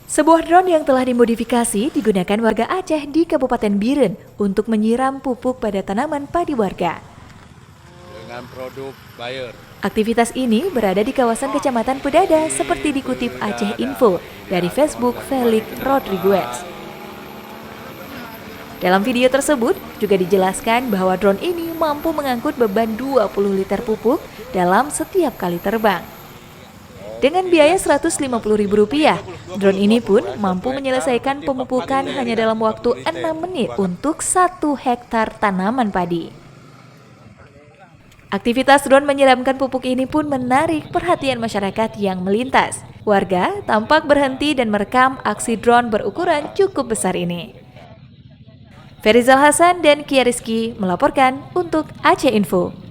Sebuah drone yang telah dimodifikasi digunakan warga Aceh di Kabupaten Biren untuk menyiram pupuk pada tanaman padi warga. Dengan produk Bayer. Aktivitas ini berada di kawasan Kecamatan Pedada seperti dikutip Aceh Info dari Facebook Felix Rodriguez. Dalam video tersebut juga dijelaskan bahwa drone ini mampu mengangkut beban 20 liter pupuk dalam setiap kali terbang. Dengan biaya Rp150.000, drone ini pun mampu menyelesaikan pemupukan hanya dalam waktu 6 menit untuk 1 hektar tanaman padi. Aktivitas drone menyiramkan pupuk ini pun menarik perhatian masyarakat yang melintas. Warga tampak berhenti dan merekam aksi drone berukuran cukup besar ini. Ferizal Hasan dan Kia Rizky melaporkan untuk Aceh Info.